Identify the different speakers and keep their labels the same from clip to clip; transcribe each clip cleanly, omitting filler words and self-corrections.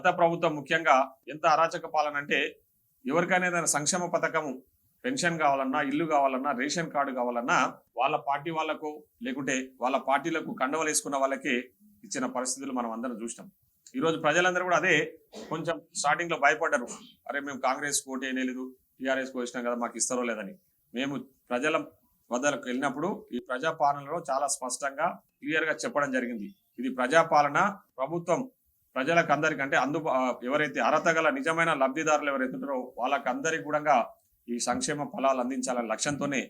Speaker 1: గత ప్రభుత్వం ముఖ్యంగా ఎంత అరాచక పాలన అంటే ఎవరికైనా ఏదైనా సంక్షేమ పథకం పెన్షన్ కావాలన్నా, ఇల్లు కావాలన్నా, రేషన్ కార్డు కావాలన్నా వాళ్ళ పార్టీ వాళ్ళకు లేకుంటే వాళ్ళ పార్టీలకు కండవలు వేసుకున్న వాళ్ళకి ఇచ్చిన పరిస్థితులు మనం అందరం చూసినాం. ఈరోజు ప్రజలందరూ కూడా అదే కొంచెం స్టార్టింగ్ లో భయపడ్డారు. అరే మేము కాంగ్రెస్ ఓటు వేయలేదు, టీఆర్ఎస్ వచ్చినాం కదా మాకు ఇస్తారో లేదని. మేము ప్రజల వద్దకు వెళ్ళినప్పుడు ఈ ప్రజాపాలనలో చాలా స్పష్టంగా క్లియర్ గా చెప్పడం జరిగింది. ఇది ప్రజాపాలన, ప్రభుత్వం ప్రజలకు అందరికంటే ఎవరైతే అర్హత గల నిజమైన లబ్ధిదారులు ఎవరైతే ఉంటారో వాళ్ళకందరికీ కూడా ఈ సంక్షేమ ఫలాలు అందించాలనే లక్ష్యంతోనే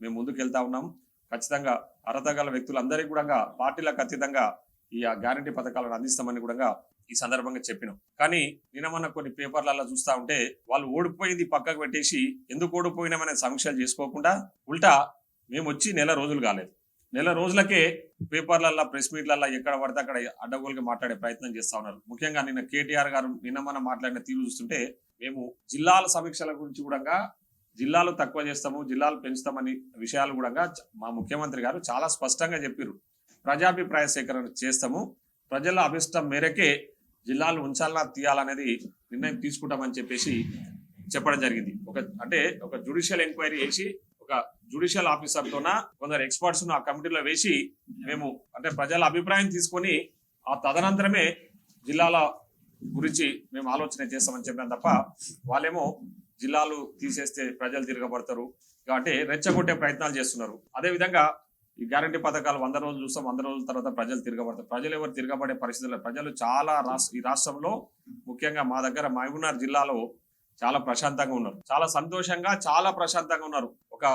Speaker 1: మేము ముందుకు వెళ్తా ఉన్నాం. ఖచ్చితంగా అర్హత గల వ్యక్తులందరికీ కూడా పార్టీలకు అతీతంగా ఈ గ్యారంటీ పథకాలను అందిస్తామని కూడా ఈ సందర్భంగా చెప్పినాం. కానీ నిన్న మొన్న కొన్ని పేపర్లలో చూస్తా ఉంటే వాళ్ళు ఓడిపోయింది పక్కకు పెట్టేసి ఎందుకు ఓడిపోయినామనే సమీక్షలు చేసుకోకుండా ఉల్టా మేము వచ్చి నెల రోజులు కాలేదు, నెల రోజులకే పేపర్లల్లో ప్రెస్ మీట్లలో ఎక్కడ పడితే అక్కడ అడ్డగోలుగా మాట్లాడే ప్రయత్నం చేస్తా ఉన్నారు. ముఖ్యంగా నిన్న కేటీఆర్ గారు నిన్న మనం మాట్లాడిన తీరు చూస్తుంటే మేము జిల్లాల సమీక్షల గురించి కూడా జిల్లాలు తక్కువ చేస్తాము, జిల్లాలు పెంచుతామని విషయాలు కూడా మా ముఖ్యమంత్రి గారు చాలా స్పష్టంగా చెప్పారు. ప్రజాభిప్రాయ సేకరణ చేస్తాము, ప్రజల అభిష్టం మేరకే జిల్లాలు ఉంచాలన్నా తీయాలనేది నిర్ణయం తీసుకుంటామని చెప్పేసి చెప్పడం జరిగింది. ఒక జ్యుడిషియల్ ఎంక్వైరీ చేసి ఒక జ్యుడిషియల్ ఆఫీసర్ తోన కొందరు ఎక్స్పర్ట్స్ ఆ కమిటీలో వేసి మేము ప్రజల అభిప్రాయం తీసుకొని ఆ తదనంతరమే జిల్లాల గురించి మేము ఆలోచన చేస్తామని చెప్పాను తప్ప వాళ్ళేమో జిల్లాలు తీసేస్తే ప్రజలు తిరగబడతారు కాబట్టి రెచ్చగొట్టే ప్రయత్నాలు చేస్తున్నారు. అదే విధంగా ఈ గ్యారంటీ పథకాలు 100 రోజులు చూస్తాం, 100 రోజుల తర్వాత ప్రజలు తిరగబడతారు. ప్రజలు ఎవరు తిరగబడే పరిస్థితుల్లో ప్రజలు చాలా ఈ రాష్ట్రంలో ముఖ్యంగా మా దగ్గర మహబూబ్నగర్ జిల్లాలో చాలా ప్రశాంతంగా ఉన్నారు, చాలా సంతోషంగా చాలా ప్రశాంతంగా ఉన్నారు. ఒక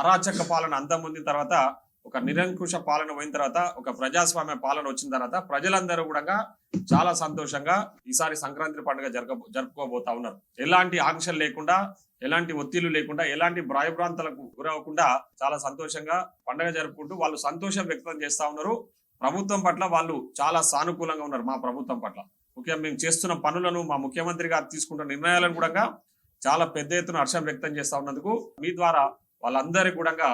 Speaker 1: అరాచక పాలన అంతం పొందిన తర్వాత, ఒక నిరంకుశ పాలన పోయిన తర్వాత, ఒక ప్రజాస్వామ్య పాలన వచ్చిన తర్వాత ప్రజలందరూ కూడా చాలా సంతోషంగా ఈసారి సంక్రాంతి పండుగ జరుపుకోబోతా ఉన్నారు. ఎలాంటి ఆంక్షలు లేకుండా, ఎలాంటి ఒత్తిళ్లు లేకుండా, ఎలాంటి భయభ్రాంతులకు గురవకుండా చాలా సంతోషంగా పండుగ జరుపుకుంటూ వాళ్ళు సంతోషం వ్యక్తం చేస్తా ఉన్నారు. ప్రభుత్వం పట్ల వాళ్ళు చాలా సానుకూలంగా ఉన్నారు. మా ప్రభుత్వం పట్ల ముఖ్యంగా మేము చేస్తున్న పనులను, మా ముఖ్యమంత్రి గారు తీసుకుంటున్న నిర్ణయాలను కూడా చాలా పెద్ద ఎత్తున హర్షం వ్యక్తం చేస్తా ఉన్నందుకు మీ ద్వారా వాళ్ళందరికీ కూడా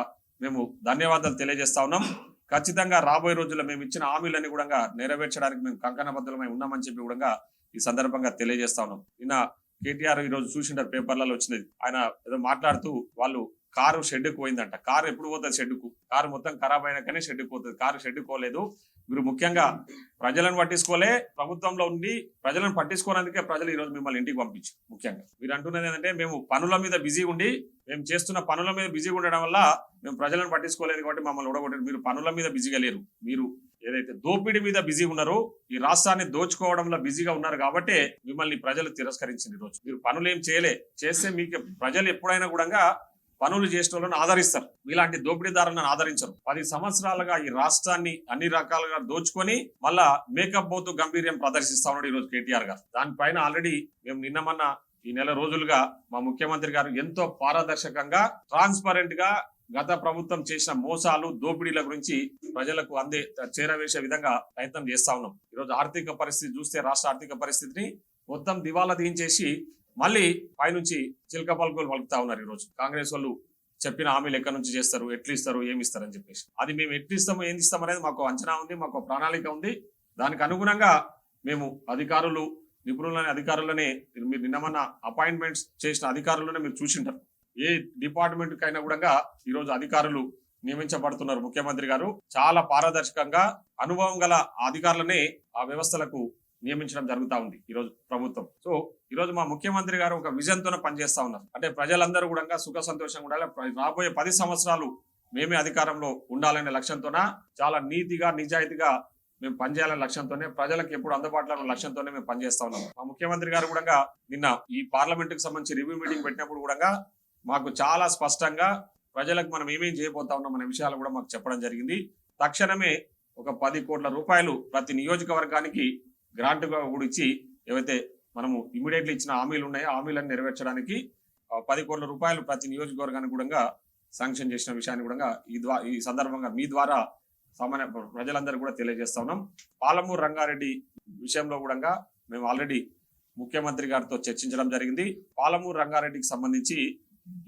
Speaker 1: మేము ధన్యవాదాలు తెలియజేస్తా ఉన్నాం. ఖచ్చితంగా రాబోయే రోజుల్లో మేము ఇచ్చిన హామీలన్నీ కూడా నెరవేర్చడానికి మేము కంకణబద్ధమై ఉన్నామని చెప్పి కూడా ఈ సందర్భంగా తెలియజేస్తా ఉన్నాం. నిన్న కేటీఆర్ ఈరోజు చూసింటారు పేపర్లలో వచ్చినది, ఆయన ఏదో మాట్లాడుతూ వాళ్ళు కారు షెడ్డుకు పోయిందంట. కారు ఎప్పుడు పోతుంది షెడ్డుకు? కారు మొత్తం ఖరాబ్ అయినాకనే షెడ్డుకు పోతుంది, కారు షెడ్డుకు పోలేదు. మీరు ముఖ్యంగా ప్రజలను పట్టించుకోలే, ప్రభుత్వంలో ఉండి ప్రజలను పట్టించుకోవడానికే ప్రజలు ఈ రోజు మిమ్మల్ని ఇంటికి పంపించారు. ముఖ్యంగా మీరు అంటున్నది ఏంటంటే మేము పనుల మీద బిజీ ఉండి, మేము చేస్తున్న పనుల మీద బిజీగా ఉండడం వల్ల మేము ప్రజలను పట్టించుకోలేదు కాబట్టి మమ్మల్ని ఓడగొట్టారు. మీరు పనుల మీద బిజీగా లేరు, మీరు ఏదైతే దోపిడీ మీద బిజీ ఉన్నారో, ఈ రాష్ట్రాన్ని దోచుకోవడంలో బిజీగా ఉన్నారు కాబట్టి మిమ్మల్ని ప్రజలు తిరస్కరించింది. ఈరోజు మీరు పనులు ఏం చేస్తే మీకు ప్రజలు ఎప్పుడైనా కూడా పనులు చేసిన వాళ్ళని ఆదరిస్తారు, మీలాంటి దోపిడీదారులను ఆదరించరు. 10 సంవత్సరాలుగా ఈ రాష్ట్రాన్ని అన్ని రకాలుగా దోచుకొని మళ్ళా మేకప్ బోతు గంభీర్యం ప్రదర్శిస్తా ఉన్నాడు ఈరోజు కేటీఆర్ గారు. దానిపైన ఆల్రెడీ మేము నిన్నమన్నా ఈ నెల రోజులుగా మా ముఖ్యమంత్రి గారు ఎంతో పారదర్శకంగా, ట్రాన్స్పరెంట్ గా గత ప్రభుత్వం చేసిన మోసాలు, దోపిడీల గురించి ప్రజలకు చేరవేసే విధంగా ప్రయత్నం చేస్తా ఉన్నాం. ఈరోజు ఆర్థిక పరిస్థితి చూస్తే, రాష్ట్ర ఆర్థిక పరిస్థితిని మొత్తం దివాలా తీయించేసి మళ్ళీ పైనుంచి చిలక పలుకులు పలుకుతా ఉన్నారు. ఈరోజు కాంగ్రెస్ వాళ్ళు చెప్పిన హామీలు ఎక్కడి నుంచి చేస్తారు, ఎట్లు ఇస్తారు, ఏమి ఇస్తారు అని చెప్పేసి, అది మేము ఎట్లు ఇస్తాము, ఏం ఇస్తాం అనేది మాకు అంచనా ఉంది, మాకు ప్రణాళిక ఉంది. దానికి అనుగుణంగా మేము అధికారులు, నిపుణులని అధికారులనే మీరు నిన్నమన్న అపాయింట్మెంట్స్ చేసిన అధికారులనే మీరు చూసింటారు. ఏ డిపార్ట్మెంట్ కైనా కూడా ఈరోజు అధికారులు నియమించబడుతున్నారు. ముఖ్యమంత్రి గారు చాలా పారదర్శకంగా అనుభవం గల అధికారులనే ఆ వ్యవస్థలకు నియమించడం జరుగుతూ ఉంది ఈరోజు ప్రభుత్వం. సో ఈరోజు మా ముఖ్యమంత్రి గారు ఒక విజన్ తోనే పనిచేస్తా ఉన్నారు. అంటే ప్రజలందరూ కూడా సుఖ సంతోషంగా ఉండాలి, రాబోయే 10 సంవత్సరాలు మేమే అధికారంలో ఉండాలనే లక్ష్యంతోన చాలా నీతిగా, నిజాయితీగా మేము పనిచేయాలనే లక్ష్యంతోనే, ప్రజలకు ఎప్పుడు అందుబాటులో ఉన్న లక్ష్యంతోనే మేము పనిచేస్తా ఉన్నాం. మా ముఖ్యమంత్రి గారు కూడా నిన్న ఈ పార్లమెంట్ కు సంబంధించి రివ్యూ మీటింగ్ పెట్టినప్పుడు కూడా మాకు చాలా స్పష్టంగా ప్రజలకు మనం ఏమేం చేయబోతా ఉన్నాం అనే విషయాలు కూడా మాకు చెప్పడం జరిగింది. తక్షణమే ఒక 10 కోట్ల రూపాయలు ప్రతి నియోజకవర్గానికి గ్రాంట్ గా కూడా ఇచ్చి, ఏవైతే మనము ఇమీడియట్లీ ఇచ్చిన హామీలు ఉన్నాయో హామీలను నెరవేర్చడానికి 10 కోట్ల రూపాయలు ప్రతి నియోజకవర్గానికి కూడా శాంక్షన్ చేసిన విషయాన్ని కూడా ఈ సందర్భంగా మీ ద్వారా సామాన్య ప్రజలందరూ కూడా తెలియజేస్తా ఉన్నాం. పాలమూరు రంగారెడ్డి విషయంలో కూడా మేము ఆల్రెడీ ముఖ్యమంత్రి గారితో చర్చించడం జరిగింది. పాలమూరు రంగారెడ్డికి సంబంధించి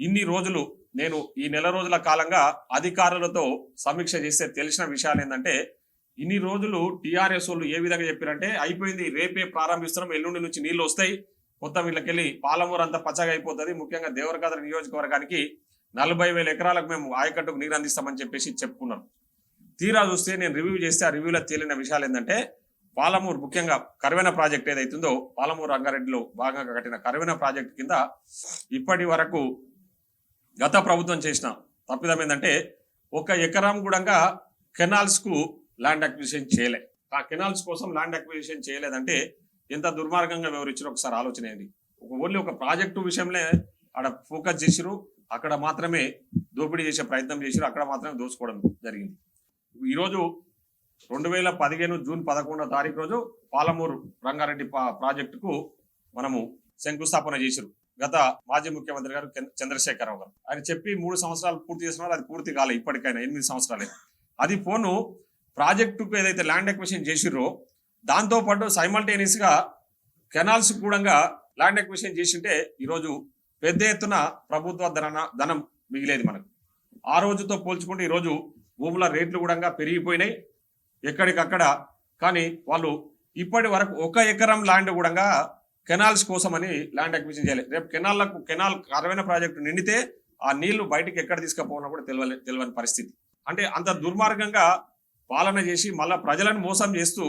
Speaker 1: ఇన్ని రోజులు నేను ఈ నెల రోజుల కాలంగా అధికారులతో సమీక్ష చేస్తే తెలిసిన విషయాలు ఏంటంటే, ఇన్ని రోజులు టీఆర్ఎస్ వాళ్ళు ఏ విధంగా చెప్పారంటే అయిపోయింది, రేపే ప్రారంభిస్తున్నాం, ఎల్లుండి నుంచి నీళ్లు వస్తాయి, కొత్త వీళ్ళకెళ్ళి పాలమూరు అంతా పచ్చగా అయిపోతుంది, ముఖ్యంగా దేవరకద్ర నియోజకవర్గానికి 40,000 ఎకరాలకు మేము ఆయకట్టుకు నీరు అందిస్తామని చెప్పేసి చెప్పుకున్నాం. తీరా చూస్తే నేను రివ్యూ చేస్తే ఆ రివ్యూలో తేలిన విషయాలు ఏంటంటే పాలమూరు ముఖ్యంగా కరవెన ప్రాజెక్ట్ ఏదైతుందో పాలమూరు రంగారెడ్డిలో భాగంగా కట్టిన కరవెన ప్రాజెక్ట్ కింద ఇప్పటి వరకు గత ప్రభుత్వం చేసిన తప్పిదం ఏంటంటే 1 ఎకరం కూడా కెనాల్స్ కు ల్యాండ్ అక్విజిషన్ చేయలే. ఆ కెనాల్స్ కోసం ల్యాండ్ అక్విజిషన్ చేయలేదంటే ఎంత దుర్మార్గంగా వివరించారో ఒకసారి ఆలోచన అయింది. ఓన్లీ ఒక ప్రాజెక్టు విషయంలో ఆడ ఫోకస్ చేసిరు, అక్కడ మాత్రమే దోపిడీ చేసే ప్రయత్నం చేసిరు, అక్కడ మాత్రమే దోచుకోవడం జరిగింది. ఈరోజు 2015 జూన్ 11వ తారీఖు రోజు పాలమూరు రంగారెడ్డి ప్రాజెక్టుకు మనము శంకుస్థాపన చేసిరు గత మాజీ ముఖ్యమంత్రి గారు చంద్రశేఖరరావు గారు. ఆయన చెప్పి 3 సంవత్సరాలు పూర్తి చేస్తున్నారు, అది పూర్తి కాలే, ఇప్పటికైనా 8 సంవత్సరాలే. అది పోను ప్రాజెక్టుకు ఏదైతే ల్యాండ్ అక్విజిషన్ చేసిర్రో దాంతో పాటు సైమల్టేనియస్ గా కెనాల్స్ కూడా ల్యాండ్ అక్విజిషన్ చేసింటే ఈరోజు పెద్ద ఎత్తున ప్రభుత్వ ధనం మిగిలేది మనకు. ఆ రోజుతో పోల్చుకుంటే ఈరోజు భూముల రేట్లు కూడా పెరిగిపోయినాయి ఎక్కడికక్కడ. కానీ వాళ్ళు ఇప్పటి వరకు 1 ఎకరం ల్యాండ్ కూడా కెనాల్స్ కోసం అని ల్యాండ్ అక్విజిషన్ చేయలేదు. రేపు కెనాల్ కరవైన ప్రాజెక్టు నిండితే ఆ నీళ్లు బయటికి ఎక్కడ తీసుకుపోవాలో కూడా తెలియని పరిస్థితి. అంటే అంత దుర్మార్గంగా పాలన చేసి మళ్ళా ప్రజలను మోసం చేస్తూ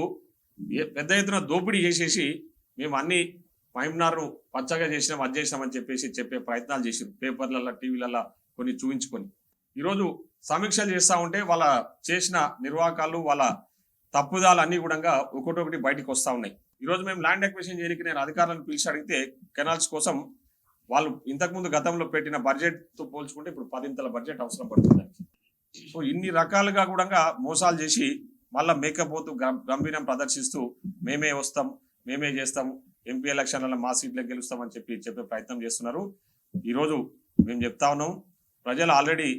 Speaker 1: పెద్ద ఎత్తున దోపిడీ చేసేసి మేము అన్ని మహిమనార్ను పచ్చగా చేసినాం, అది చేసినామని చెప్పేసి చెప్పే ప్రయత్నాలు చేసారు పేపర్లలో టీవీలలో కొన్ని చూపించుకొని. ఈరోజు సమీక్షలు చేస్తూ ఉంటే వాళ్ళ చేసిన నిర్వాహకాలు వాళ్ళ తప్పుదాలు అన్ని కూడా ఒకటొకటి బయటకు వస్తూ ఉన్నాయి. ఈరోజు మేము ల్యాండ్ అక్విజిషన్ చేయడానికి నేను అధికారులను పిలిచి అడిగితే కెనాల్స్ కోసం వాళ్ళు ఇంతకుముందు గతంలో పెట్టిన బడ్జెట్తో పోల్చుకుంటే ఇప్పుడు 10 బడ్జెట్ అవసరం పడుతుంది. సో ఇన్ని రకాలుగా కూడా మోసాలు చేసి మళ్ళీ మేకపోతూ గంభీరం ప్రదర్శిస్తూ మేమే వస్తాం, మేమే చేస్తాం, ఎంపీ ఎలక్షన్లలో మా సీట్లకు గెలుస్తామని చెప్పే ప్రయత్నం చేస్తున్నారు. ఈరోజు మేము చెప్తా ఉన్నాం, ప్రజలు ఆల్రెడీ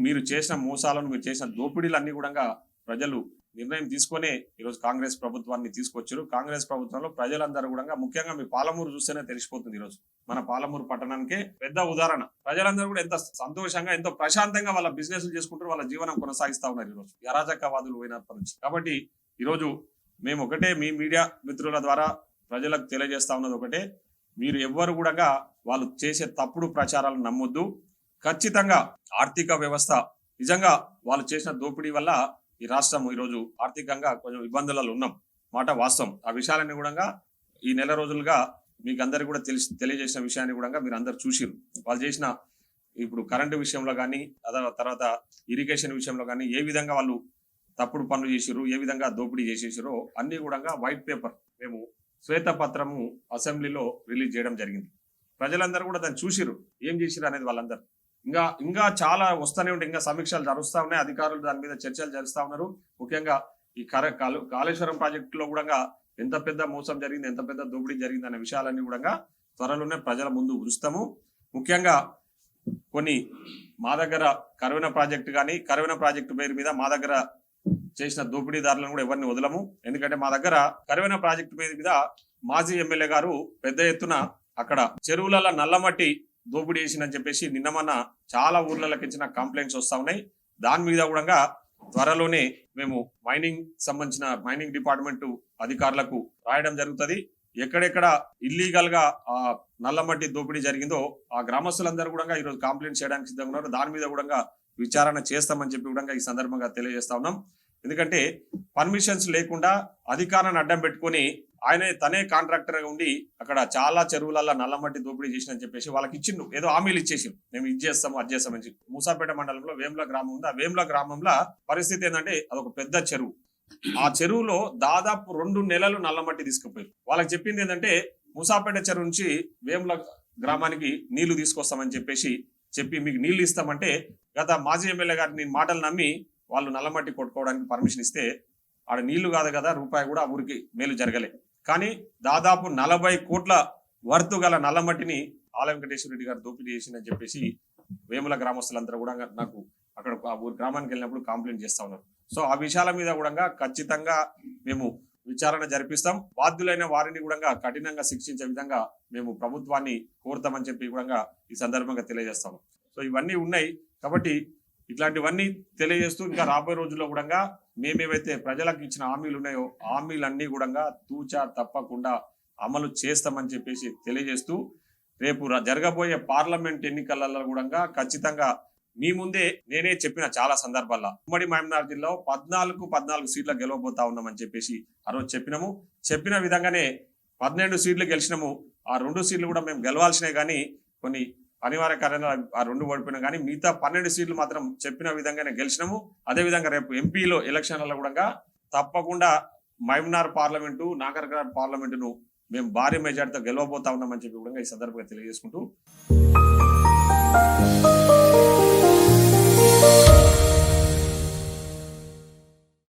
Speaker 1: మీరు చేసిన మోసాలను, మీరు చేసిన దోపిడీలన్నీ కూడా ప్రజలు నిర్ణయం తీసుకునే ఈరోజు కాంగ్రెస్ ప్రభుత్వాన్ని తీసుకొచ్చారు. కాంగ్రెస్ ప్రభుత్వంలో ప్రజలందరూ కూడా ముఖ్యంగా మీ పాలమూరు చూస్తేనే తెలిసిపోతుంది. ఈరోజు మన పాలమూరు పట్టణానికే పెద్ద ఉదాహరణ. ప్రజలందరూ కూడా ఎంత సంతోషంగా, ఎంతో ప్రశాంతంగా వాళ్ళ బిజినెస్ చేసుకుంటారు, వాళ్ళ జీవనం కొనసాగిస్తా ఉన్నారు ఈరోజు అరాజకవాదులు పోయినప్పటి నుంచి. కాబట్టి ఈరోజు మేము ఒకటే మీ మీడియా మిత్రుల ద్వారా ప్రజలకు తెలియజేస్తా ఉన్నది ఒకటే, మీరు ఎవ్వరు కూడా వాళ్ళు చేసే తప్పుడు ప్రచారాలను నమ్మొద్దు. ఖచ్చితంగా ఆర్థిక వ్యవస్థ నిజంగా వాళ్ళు చేసిన దోపిడీ వల్ల ఈ రాష్ట్రం ఈరోజు ఆర్థికంగా కొంచెం ఇబ్బందులలో ఉన్నాం మాట వాస్తవం. ఆ విషయాలన్నీ కూడా ఈ నెల రోజులుగా మీకు అందరికి కూడా తెలియజేసిన విషయాన్ని కూడా మీరు అందరు చూసిరు. వాళ్ళు చేసిన ఇప్పుడు కరెంటు విషయంలో కానీ, తర్వాత ఇరిగేషన్ విషయంలో కానీ ఏ విధంగా వాళ్ళు తప్పుడు పనులు చేసిరు, ఏ విధంగా దోపిడీ చేసేసారో అన్ని కూడా వైట్ పేపర్ మేము శ్వేతపత్రము అసెంబ్లీలో రిలీజ్ చేయడం జరిగింది. ప్రజలందరూ కూడా దాన్ని చూసిరు, ఏం చేసిరు అనేది వాళ్ళందరూ. ఇంకా చాలా వస్తూనే ఉంటాయి, ఇంకా సమీక్షలు జరుస్తూ ఉన్నాయి, అధికారులు దాని మీద చర్చలు జరుస్తూ ఉన్నారు. ముఖ్యంగా ఈ కాళేశ్వరం ప్రాజెక్టులో కూడా ఎంత పెద్ద మోసం జరిగింది, ఎంత పెద్ద దోపిడీ జరిగింది అనే విషయాలన్నీ కూడా త్వరలోనే ప్రజల ముందు ఉంచుతాము. ముఖ్యంగా కొన్ని మా దగ్గర కరవెన ప్రాజెక్టు కానీ, కరవెన ప్రాజెక్టు పేరు మీద మా దగ్గర చేసిన దోపిడీదారులను కూడా ఎవరిని వదలము. ఎందుకంటే మా దగ్గర కరవెన ప్రాజెక్టు మీద మాజీ ఎమ్మెల్యే గారు పెద్ద ఎత్తున అక్కడ చెరువులలో నల్లమట్టి దోపిడీ చేసిందని చెప్పేసి నిన్నమన్న చాలా ఊర్లకి ఇచ్చిన కంప్లైంట్స్ వస్తా ఉన్నాయి. దాని మీద కూడా త్వరలోనే మేము సంబంధించిన మైనింగ్ డిపార్ట్మెంట్ అధికారులకు రాయడం జరుగుతుంది. ఎక్కడెక్కడ ఇల్లీగల్ గా ఆ నల్లమట్టి దోపిడీ జరిగిందో ఆ గ్రామస్తులందరూ కూడా ఈరోజు కంప్లైంట్ చేయడానికి సిద్ధంగా ఉన్నారు. దాని మీద కూడా విచారణ చేస్తామని చెప్పి కూడా ఈ సందర్భంగా తెలియజేస్తా ఉన్నాం. ఎందుకంటే పర్మిషన్స్ లేకుండా అధికారాన్ని అడ్డం పెట్టుకొని తనే కాంట్రాక్టర్ గా ఉండి అక్కడ చాలా చెరువులలో నల్లమట్టి దోపిడీ చేసినని చెప్పేసి వాళ్ళకి ఇచ్చిండు, ఏదో హామీలు ఇచ్చేసి మేము ఇది చేస్తాము అది చేస్తామని చెప్పి. మూసాపేట మండలంలో వేముల గ్రామం ఉంది. ఆ వేముల గ్రామంలో పరిస్థితి ఏంటంటే అదొక పెద్ద చెరువు. ఆ చెరువులో దాదాపు 2 నెలలు నల్లమట్టి తీసుకుపోయారు. వాళ్ళకి చెప్పింది ఏంటంటే మూసాపేట చెరువు నుంచి వేముల గ్రామానికి నీళ్లు తీసుకొస్తామని చెప్పి మీకు నీళ్లు ఇస్తామంటే గత మాజీ ఎమ్మెల్యే గారిని మాటలు నమ్మి వాళ్ళు నల్లమట్టి కొట్టుకోవడానికి పర్మిషన్ ఇస్తే ఆడ నీళ్లు కాదు కదా, రూపాయి కూడా ఆ ఊరికి మేలు జరగలే. కానీ దాదాపు 40 కోట్ల వర్తు గల నల్లమట్టిని ఆల వెంకటేశ్వర రెడ్డి గారు దోపిడీ చేసిందని చెప్పేసి వేముల గ్రామస్తులందరూ కూడా నాకు అక్కడ ఆ ఊరు గ్రామానికి వెళ్ళినప్పుడు కంప్లైంట్ చేస్తా ఉన్నారు. సో ఆ విషయాల మీద కూడా ఖచ్చితంగా మేము విచారణ జరిపిస్తాం. బాధ్యులైన వారిని కూడా కఠినంగా శిక్షించే విధంగా మేము ప్రభుత్వాన్ని కోరుతామని చెప్పి కూడా ఈ సందర్భంగా తెలియజేస్తాము. సో ఇవన్నీ ఉన్నాయి కాబట్టి ఇట్లాంటివన్నీ తెలియజేస్తూ ఇంకా రాబోయే రోజుల్లో కూడా మేమేవైతే ప్రజలకు ఇచ్చిన హామీలు ఉన్నాయో హామీలన్నీ కూడా తూచా తప్పకుండా అమలు చేస్తామని చెప్పేసి తెలియజేస్తూ రేపు జరగబోయే పార్లమెంట్ ఎన్నికలలో కూడా ఖచ్చితంగా మీ ముందే నేనే చెప్పిన చాలా సందర్భాల్లో ఉమ్మడి మహబూబ్నగర్ జిల్లాలో 14 సీట్ల గెలవబోతా ఉన్నామని చెప్పేసి ఆ రోజు చెప్పిన విధంగానే 12 సీట్లు గెలిచినాము. ఆ 2 సీట్లు కూడా మేము గెలవాల్సినవి కానీ కొన్ని అనివార్య కారణంగా ఆ 2 ఓడిపోయినా కానీ మిగతా 12 సీట్లు మాత్రం చెప్పిన విధంగానే గెలిచినాము. అదే విధంగా రేపు ఎంపీలో ఎలక్షన్లలో కూడా తప్పకుండా మహబూబ్నగర్ పార్లమెంటు నాగర్ పార్లమెంటును మేము భారీ మెజార్టీతో గెలవబోతా ఉన్నామని చెప్పి కూడా ఈ సందర్భంగా తెలియజేసుకుంటూ